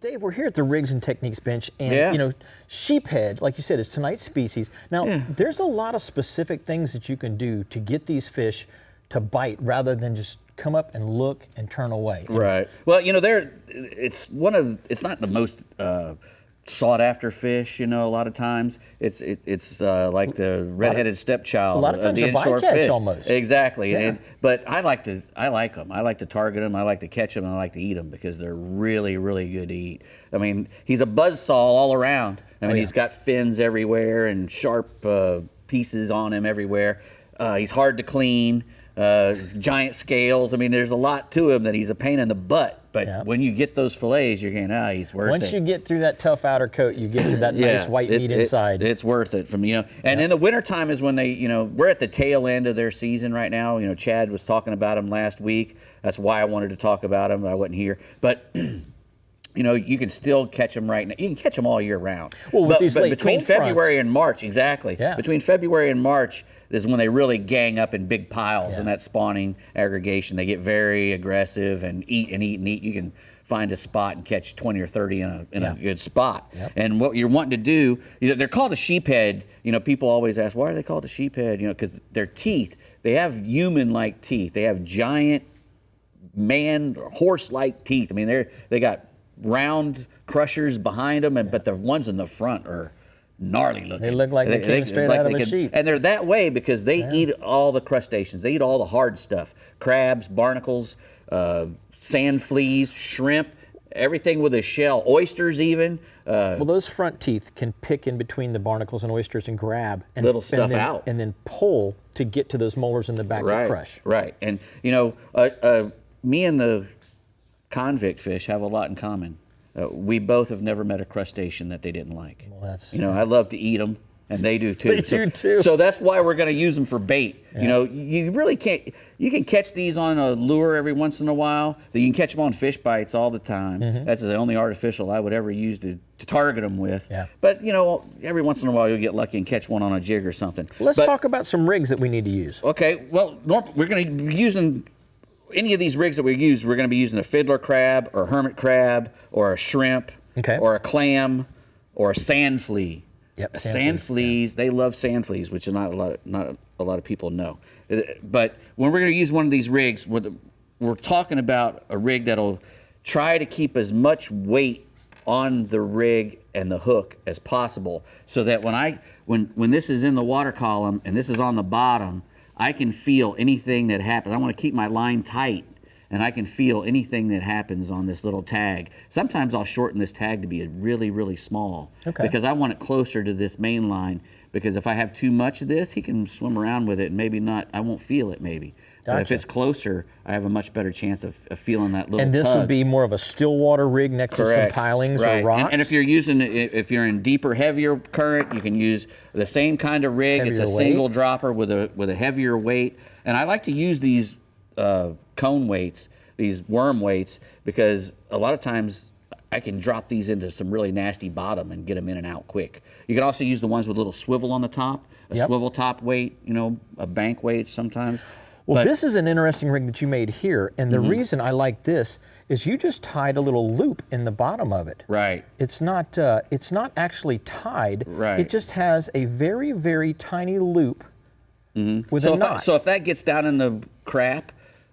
Well, Dave, we're here at the Rigs and Techniques bench, and Yeah. sheephead, like you said, is tonight's species. Now, there's a lot of specific things that you can do to get these fish to bite rather than just come up and look and turn away. Right. Well, it's not the most sought after fish. A lot of times it's like the red-headed stepchild A lot of times the they're inshore bycatch fish. almost. Exactly. Yeah. But I like them. I like to target them. I like to catch them. And I like to eat them because they're really, really good to eat. I mean, he's a buzzsaw all around. I mean, he's got fins everywhere and sharp pieces on him everywhere. He's hard to clean. Giant scales. I mean, there's a lot to him that he's a pain in the butt. But when you get those fillets, you're going, he's worth it. Once you get through that tough outer coat, you get to that nice white meat inside. It's worth it And in the wintertime is when they, we're at the tail end of their season right now. Chad was talking about him last week. That's why I wanted to talk about him. I wasn't here. But you can still catch them right now. You can catch them all year round. Well, with these late between cold February fronts. And March, exactly. Yeah. Between February and March is when they really gang up in big piles in that spawning aggregation. They get very aggressive and eat and eat and eat. You can find a spot and catch 20 or 30 in a good spot. Yep. And what you're wanting to do, they're called a sheephead. People always ask, why are they called a sheephead? Because their teeth, they have human-like teeth. They have giant man or horse-like teeth. I mean, they got round crushers behind them, but the ones in the front are gnarly looking. They look like they came straight out of a sheep. And they're that way because they eat all the crustaceans. They eat all the hard stuff. Crabs, barnacles, sand fleas, shrimp, everything with a shell. Oysters even. Well, those front teeth can pick in between the barnacles and oysters and grab little stuff out. And then pull to get to those molars in the back and crush. Right. And, me and the convict fish have a lot in common. We both have never met a crustacean that they didn't like. Well, that's I love to eat them, and they do too. They do too. So that's why we're going to use them for bait. Yeah. You really can't. You can catch these on a lure every once in a while. You can catch them on fish bites all the time. That's the only artificial I would ever use to target them with. Yeah. But every once in a while you'll get lucky and catch one on a jig or something. Let's talk about some rigs that we need to use. Okay. Well, we're going to be using. Any of these rigs that we use, we're going to be using a fiddler crab or a hermit crab or a shrimp or a clam or a sand flea. Yep, sand fleas, they love sand fleas, which is not a lot of people know. But when we're going to use one of these rigs, we're talking about a rig that'll try to keep as much weight on the rig and the hook as possible, so that when this is in the water column and this is on the bottom, I can feel anything that happens. I want to keep my line tight, and I can feel anything that happens on this little tag. Sometimes I'll shorten this tag to be really, really small because I want it closer to this main line, because if I have too much of this, he can swim around with it and maybe not, I won't feel it maybe. But if it's closer, I have a much better chance of feeling that little And this tug. would be more of a still water rig next to some pilings or rocks? And if you're in deeper, heavier current, you can use the same kind of rig. Heavier it's a single dropper with a heavier weight. And I like to use these cone weights, these worm weights, because a lot of times I can drop these into some really nasty bottom and get them in and out quick. You can also use the ones with a little swivel on the top, swivel top weight, a bank weight sometimes. Well, this is an interesting rig that you made here, and the reason I like this is you just tied a little loop in the bottom of it. Right. It's not actually tied. Right. It just has a very, very tiny loop with a knot. So if that gets down in the crap,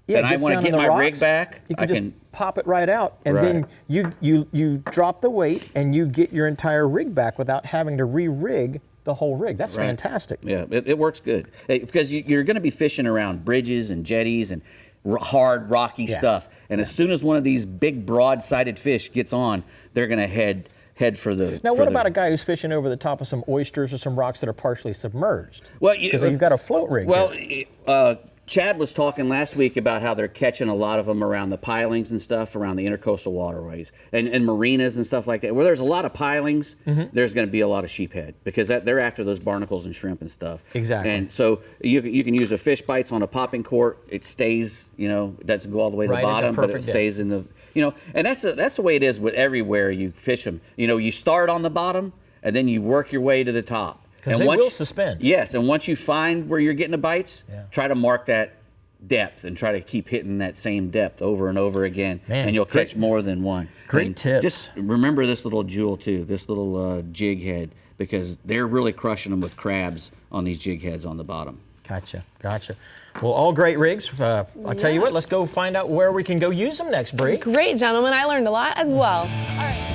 and I want to get my rig back, you can just pop it right out, and then you drop the weight and you get your entire rig back without having to re-rig the whole rig. That's fantastic. Yeah, it works good because you're going to be fishing around bridges and jetties and hard, rocky stuff. And as soon as one of these big, broad-sided fish gets on, they're going to head for the. Now, what about a guy who's fishing over the top of some oysters or some rocks that are partially submerged? Well, because you've got a float rig. Well, Chad was talking last week about how they're catching a lot of them around the pilings and stuff around the intercoastal waterways and marinas and stuff like that. Where there's a lot of pilings, there's going to be a lot of sheephead because they're after those barnacles and shrimp and stuff. Exactly. And so you can use a fish bites on a popping cork. It stays, it doesn't go all the way to the bottom, but it stays in the, and that's the way it is with everywhere you fish them. You start on the bottom and then you work your way to the top. Because they will suspend. Yes, and once you find where you're getting the bites, try to mark that depth and try to keep hitting that same depth over and over again, Man, and you'll catch more than one. Great and tips. Just remember this little jewel too, this little jig head, because they're really crushing them with crabs on these jig heads on the bottom. Gotcha. Well, all great rigs. I'll tell you what, let's go find out where we can go use them next, Brie. Great, gentlemen. I learned a lot as well. All right.